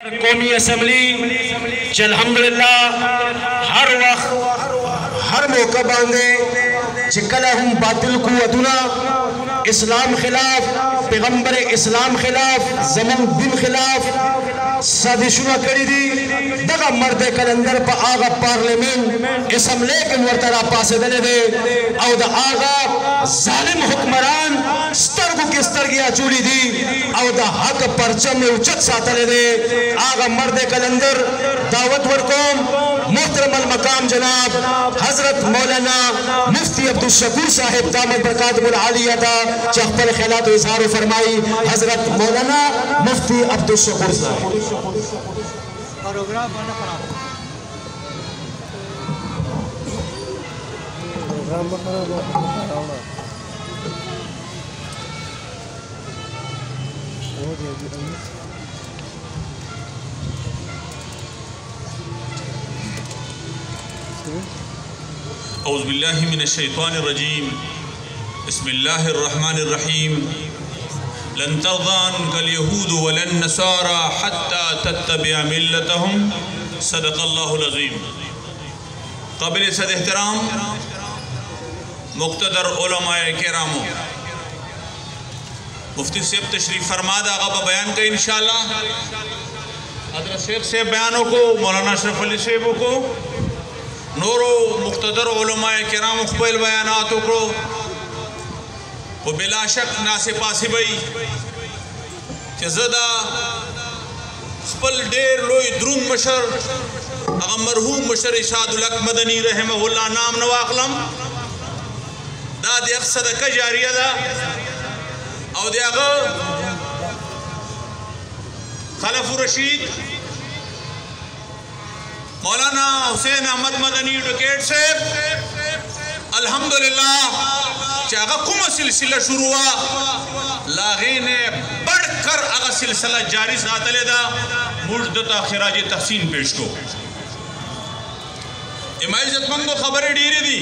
कौमी असम्बली अल्हम्दुलिल्लाह हर वक्त हर मौका बांधे चिकला हम बातिल को अदुना इस्लाम खिलाफ पैगम्बर इस्लाम खिलाफ जमन दिन खिलाफ साजिशुना करी दी दगा मर्द कलंदर पर आगा पार्लियामेंट असम्बली के मुर्तरा पासे दले दे और द आगा जालिम हुक्मरान स्तर को किस तरह की चूड़ी दी और द हक परचम में उचत सातले दे आगा मर्द कलंदर दावत वरकोम मोहतरम अल मकाम जनाब हजरत मौलाना मुफ्ती अब्दुल शकोर साहिब दामद बरकातुहुल आलिया दा चखपल ख्यालात व इजहार फरमाई हजरत मौलाना मुफ्ती अब्दुल शकोर साहिब। औज़ु बिल्लाहि मिनश शैतानिर रजीम बिस्मिल्लाहिर रहमानिर रहीम लन तर्ज़ा अन्कल यहूद वलन नसारा हत्ता तत्तबिअ मिल्लतहुम सदक़ल्लाहुल अज़ीम। क़ाबिल सद एहतराम मुक़्तदर उलमाए किरामो मुफ्ती साहब तशरीफ़ फरमा दा आगा बयान का इंशाअल्लाह हज़रत शेख से बयानों को मौलाना अशरफ अली साहब को नूरो मुक़्तदर उलमाए किराम ख़ुबैल बयानात को वो बिला शक नासे पासी भाई ज़दा खपल डेर लोई द्रुन मशर अगा मरहूम मशर इशादुल हक मदनी रहमहुल्लाह नाम नवाखलम दाद अक्सद का जारिया दा और दे अगा खलफ रशीद मौलाना हुसैन अहमद मदनी एडवोकेट साहब अल्हम्दुलिल्लाह चागा कुम सिलसिला शुरू हुआ लागे ने बढ़कर अगा सिलसिला जारी सातले दा मुर्दता खिराज तहसीन पेश को इमाइजतमंदो खबरें डीरे दी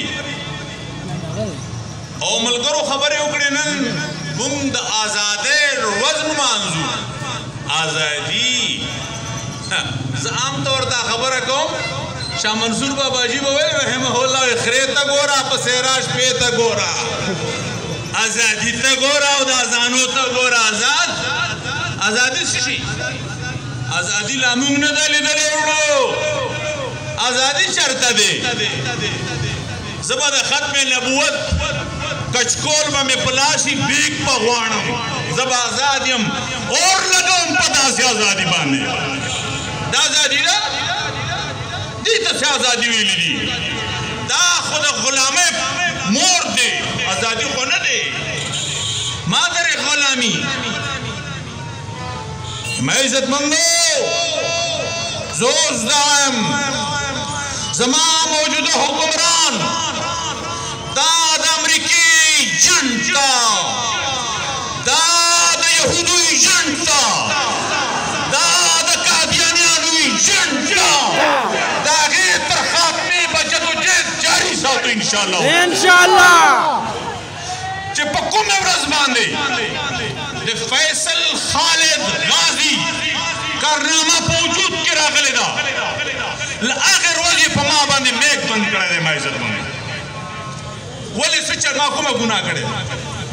और मलकरो खबरें उकड़े नन मुंद आजादे वजन मांजू आजादी आम तौर ता खबर को शाह मंसूर बाबा जी बोले रहमहुल्लाह खरेता गोरा पसेराश पेता गोरा आजादी ता गोरा और आजानो ता गोरा आजाद आजादी शिशी आजादी लामुम न दले दले उड़ो आजादी चरता दे जबद खत्म नबूवत कचकोल में पलाशी बीक पगवाणम जब आजादियम और लगम पता से आजादी बाने आजादी ना दी तो से आजादी हुई ली दा खुद गुलामे मोर दे आजादी को न दे मादर गुलामी मैं इज्जत मंगो जोश दायम जमा मौजूद हुक्मरान दाद अमरीकी जनता दाद यहूदी जनता इंशाअल्लाह चिपको में रज़बान दे फैसल खालिद गाजी कारनामा मौजूद के रागले दा आखिर रोज ये पमा बांधे मेक बंद कर दे माइजत में वले सच्चा ना को गुनाह करे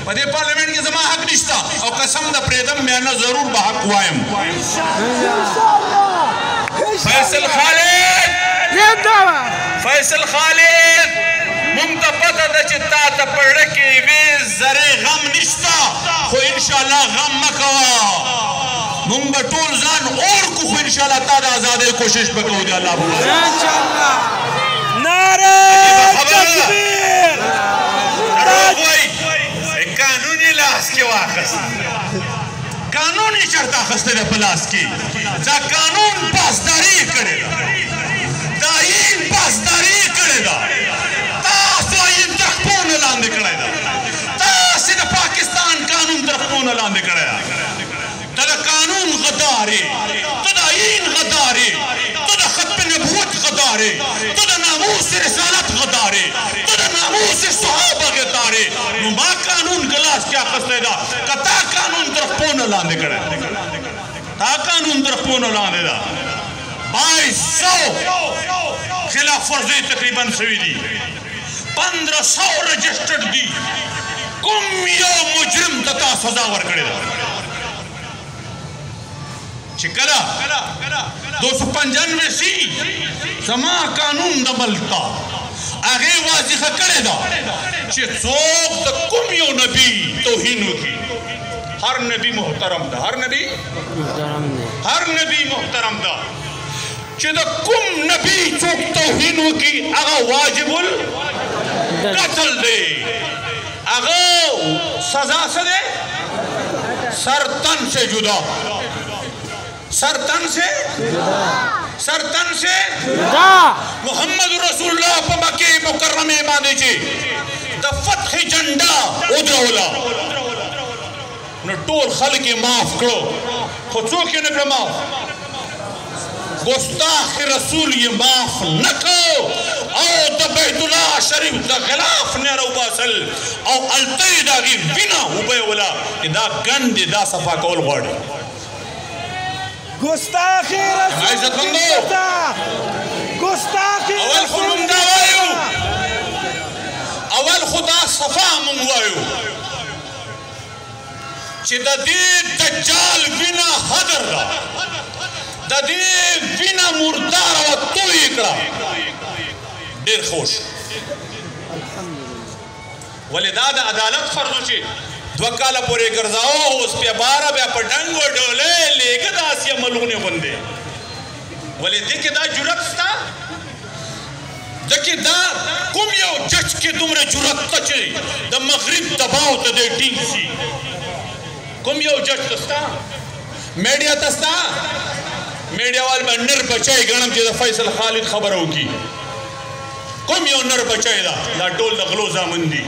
पदे पार्लियामेंट के जमा हक निश्ता और कसम द प्रेदम मैं ना जरूर बहक वायम फैसल खालिद जिंदाबाद फैसल खालिद मुंता पता दा चित्ता ता पढ़ के वे जरे गम निश्ता खो इंशाअल्लाह गम मकवा मुंग बटोल जान और को खो इंशाअल्लाह तादा आजादे कोशिश बको दे अल्लाह इंशाअल्लाह नारे तकबीर कोई कानूनी लाश के वाकस कानूनी शर्ता खस्ते दे पलास की जा कानून पासदारी करेगा दाइन पासदारी करेगा लांदे करेगा तासिद पाकिस्तान कानून तरफों लांदे करेगा तदा कानून गद्दारे तदा इन गद्दारे तदा खत्म नबूवत गद्दारे तदा नामूस रिसालत गद्दारे तदा नामूस सहाबा गद्दारे नुमा कानून गलास क्या खस्तेदा कता कानून तरफों लांदे करेगा تا قانون در خپلو لاندې ده 2200 خلاف ورزۍ تقریبا سوي دي 1500 رجسټرډ دي کوم یو مجرم ته تا سزا ورکړې ده چې کله 295 سی زما قانون د ملتا هغې واضحه کړې ده چې څوک د کوم یو نبي توهین وکړي هر نبی محترم ده هر نبی محترم ده چې د کوم نبی څوک توهین وکړي هغه واجب القتل دی هغه سزا څه دی سرتن سے جدا سرتن سے محمد رسول الله په مکه مکرمه باندې چې د فتح جنډا ودروله نو ټول خلک یې معاف کړو خو څوک یې نه کړه معاف ګستاخ رسول یې معاف نه کړو او د بیت الله شریف د غلاف نه راوباسل او هلته یې د هغې وینه وبهیوله چې دا ګند دا صفا کول غواړي گستاخی رسول گستاخی اول خو مونږ دا وایو اول خو دا صفا مونږ وایو چې د دې دجال وینه هدر ده د دې وینه مرداره وه توی یې کړه ډېر خوش ولې دا د عدالت فرض و چې 2 کاله پورې ګرځاو اوس بیا باره بیا په ډنګ وډولې لیږه داسې ملغونې غوندې ولې دې کې دا جرأت شته ده کې دا کوم یو جج کې دومره جرأت ته چې د مغرب دباو ته دی ټینګ شي کوم یو جج ته شته میډیا ته شته میډیا وال به نر بچی ګڼم چې د فیصل خالد خبره وکړي کوم یو نر بچی ده دا ټول د غلو زامن دي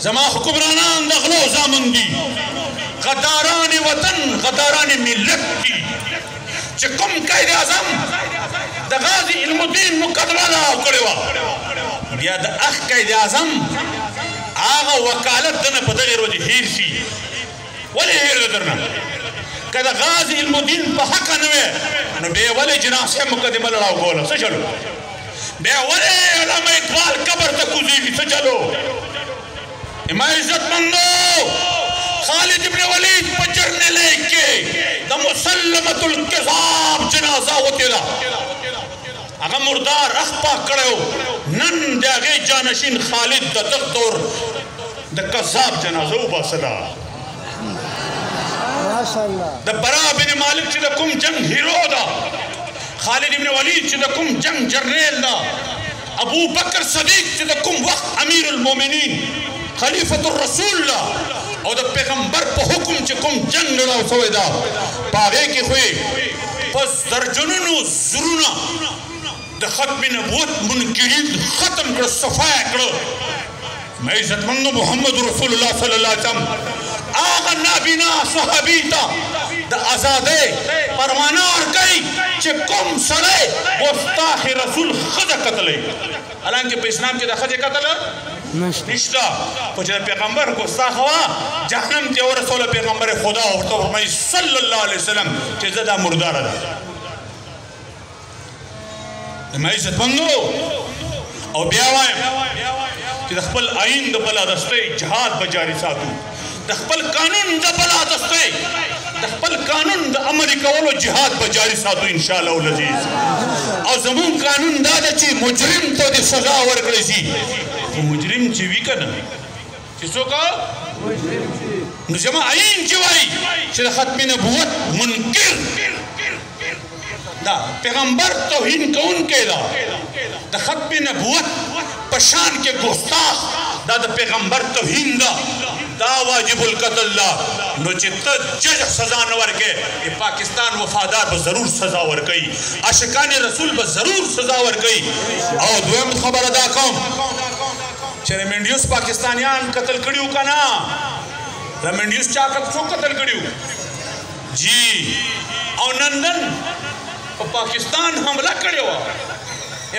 زما حکمرانان د غلو زامن دي غداران وطن غداران ملت دي چې کوم قائد اعظم د غازی علم الدین مقدمه راو کړې وه بیا د اخ قائد اعظم هغه وکالت دنه په دغې ورځې هیر شي ولې هیر ده درنه که د غازی علم الدین په حقه نه وی نو بیا یې ولې جناح صاحب مقدمه لړاو کوله څه چلو بیا ولې علامه اقبال قبر ته کوزېږي څه چلو اما عزت مندو خالد ابن ولید په جرنیلې کې د مسلمة الکذاب جنازه وتې ده هغه مردار اخ پاک کړی نن د هغې جانشین خالد د دغ دور د کذاب جنازه وباسله د برا بن مالک چې د کوم جنگ هیرو ده خالد ابن ولید چې د کوم جنگ جرنیل ده ابو بکر صدیق چې د کوم وخت امیر المؤمنین خلیفۃ الرسول الله او د پیغمبر په حکم چې کوم جنگ لړاو شوی ده په هغې کې خو یې پس درجنونو زرونه د ختم نبوت منکرین ختم کړه صفا یې کړه مې عزتمندو محمد رسول الله صلی الله علیه وسلم هغه نابینا صحابي ته د ازادۍ پروانه ورکوي چې کوم سړی ګستاخ رسول ښځه قتلوي حالانکه په اسلام کې د ښځې قتل نشته خو چې د پیغمبر ګستاخه وه جهنم ته ورسوله پیغمبر خدا ورته وفرمایي صلی الله علیه وسلم چې زه دا مرداره ده زما عزتمندو او بیا وایم چې د خپل آیین د بلادستۍ جهاد به جاري ساتو د خپل قانون د بلادستۍ د خپل قانون د عملي کولو جهاد به جاري ساتو انشاءالله العزیز او زمون قانون دا ده چې مجرم ته د سزا ورکړی شي خو مجرم چې وي که نه چې څوک نو زما آیین چې وایي چې د ختم نبوت منکر دا پیغمبر توهین کوونکی ده د ختم نبوت په شان کې ګستاخ دا د پیغمبر توهین ده دا واجب القتل ده نو چې ته جج سزا نه ورکې پاکستان وفادار به ضرور سزا ورکوي عاشقان رسول به ضرور سزا ورکوي او دویم خبره دا کوم چې ریمنډیوس پاکستانیان قتل کړي که نه ریمنډیوس چا څوک قتل کړي جی او نن په پاکستان حمله کړې وه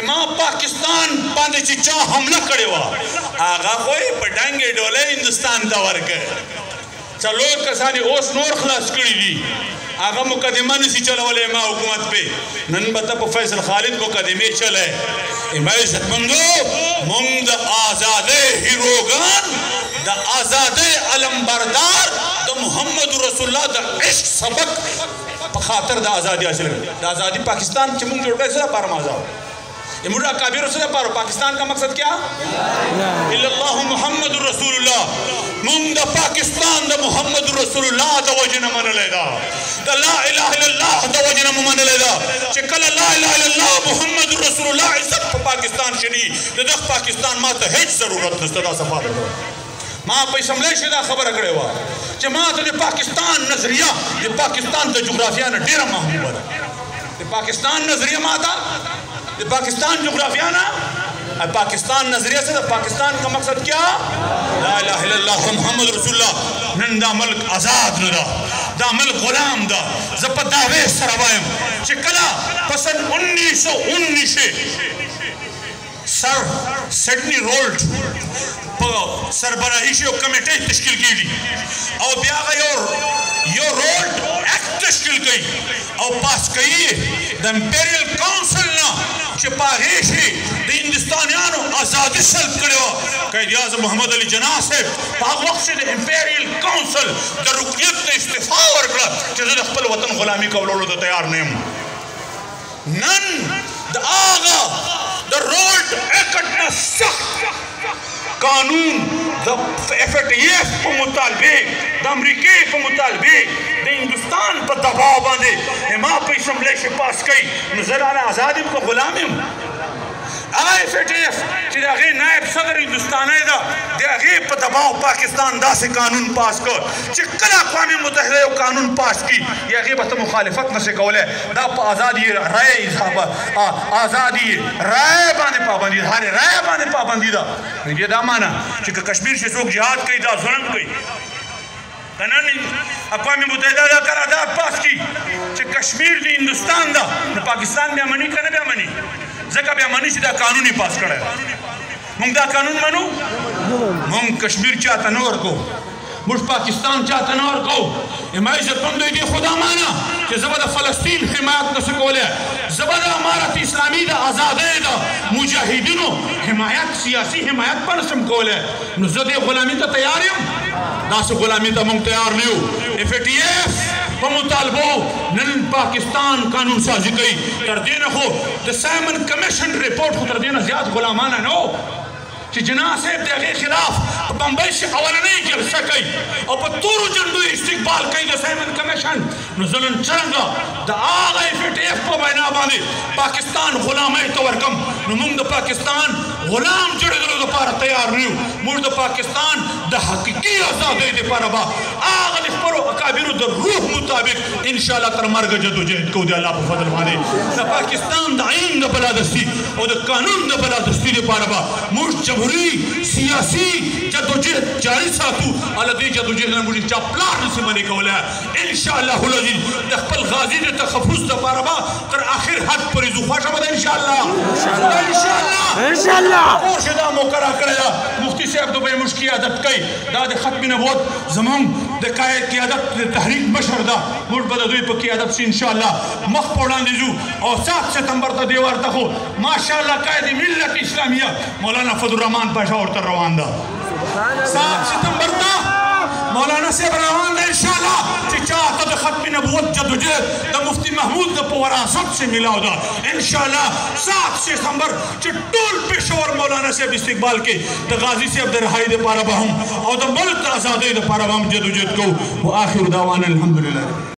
ما پاکستان باندې چې چا حمله کړې وه هغه خو یې په ډنګې ډولۍ هندوستان ته ورکړ څلور کسان اوس نور خلاص کړي دي هغه مقدمه نشي چلولی ما حکومت پہ نن به ته په فیصل خالد مقدمې چلی ما عزتمندو مونږ د آزادۍ هیروګان د آزادۍ علمبردار د محمد رسول الله د عشق سبق په خاطر د آزادي حاصل کړي د آزادي پاکستان چې مونږ جوړ کړی څه لپاره مو آزاد امور اکابر سے پارو پاکستان کا مقصد کیا الا اللہ محمد رسول اللہ مونږ د پاکستان د محمد رسول الله د وجنه منلې دا د لا اله الا الله د وجنه منلې دا چې کله لا اله الا الله محمد رسول الله عزت په پاکستان شنی د پاکستان ماته هیڅ ضرورت نشته دا صفات ما په اسمبلی کې دا خبره کړې و چې ما ته د پاکستان نظریه د پاکستان د جغرافیا نه ډیره محبوبه ده د پاکستان نظریه ما ته د پاکستان جغرافیا نه پاکستان نظریه سے پاکستان کا مقصد کیا لا الہ الا اللہ محمد رسول اللہ نن دا ملک آزاد نہ دا ملک غلام دا زپ دعوے سره وایم چې کله پسند 1919 سر سیڈنی رولډ په سربراهی شو کمیټه تشکیل کیږي او بیا یو رولډ ایکټ تشکیل کړي او پاس کړي د امپیریل کونسل نه چې پاغې شي د هندوستانیانو آزادي سلب کړې وه قائد اعظم محمد علي جناح صاحب په هغه وخت کې د امپیریل کونسل د رکنیت نه استعفا ورکړه چې زه د خپل وطن غلامي کولو ته تیار نه یم نن د هغه د رولډ ایکټ نه سخت قانون د FATF په مطالبه د امریکې په مطالبه د هندوستان په دباو باندې ما په اسمبلی کې پاس کړي نو زه آزاد یم که غلام یم FATF چې د هغې نایب صدر هندوستانی ده د هغې په دباو پاکستان داسې قانون پاس کړ چې کله اقوام متحده یو قانون پاس کړي یا هغې به ته مخالفت نشي کولی دا په آزادي رایې آزادي رایې باندې پابندي ده هرې رایې باندې پابندي ده بیا دا معنا چې که کشمیر کې څوک جهاد کوي دا ظلم کوي که نن اقوام متحده دا قرارداد پاس کړي چې کشمیر د هندوستان ده نو پاکستان بیا مني که نه بیا مني ځکه بیا مني چې دا قانون یې پاس کړی مونږ دا قانون منو مونږ کشمیر چاته نه ورکو موږ پاکستان چاته نه ورکو ما عزتمندو دې خدا معنا چې زه به د فلسطین حمایت نشم کولی زه به د امارت اسلامي د آزادۍ د مجاهدینو حمایت سیاسي حمایت به نشم کولی نو زه دې غلامي ته تیار یم داسې غلامي ته مونږ تیار نه یو FATF په مطالبو نن پاکستان قانون سازي کوي تر دې نه خو د سایمن کمیشن رپورټ خو تر دې نه زیات غلامانه نه و چې جناح صاحب د هغې خلاف په بمبۍ کې اولنۍ جلسه کوي او په تورو جنډو استقبال کوي د سایمن کمیشن نو زه نن څرنګه د هغه FATF په وینا باندې پاکستان غلامۍ ته ورکم نو موږ د پاکستان غلام جوړېدلو دپاره تیار نه یو موږ د پاکستان د حقیقي ازادۍ دپاره به هغه د خپلو اکابرو د روح مطابق انشاءالله تر مرګه جدوجهد کوو د الله په فضل باندې د پاکستان د عین د بلادستي او د قانون د بلادستي دپاره به موږ جمهوري سیاسي جدوجهد جاري ساتو الله دې جدوجهد نه موږ چا پلار نشي منې کولی انشاءالله العزیز د خپل غازي د تحفظ دپاره به تر آخر حد پورې ځو خوښه به ده انشاءالله اور چې دا مقرره کړې ده مفتي صاحب د به موږ قیادت کوي دا د ختم نبوت زموږ د قیادت د تحریک مشر ده موږ به د دوی په قیادت کې انشاءالله مخ په وړاندې ځو او 7 سپتمبر ته دې ورته خو ماشاءالله قائد ملت اسلامیه مولانا فضل الرحمان پاشا ورته روان ده 7 سپتمبر ته مولانا صاحب روان ده انشاءالله چې چاته د ختم نبوت جدوجہد د مفتی محمود د په وراثت سے ملاو ده انشاءالله 7 سپتمبر چې ټول پېښور مولانا صاحب استقبال کې د غازی صاحب د رهایی دپاره به هم او د ملک د ازادۍ دپاره به هم جدوجہد کوو واخر دعوانا الحمدلله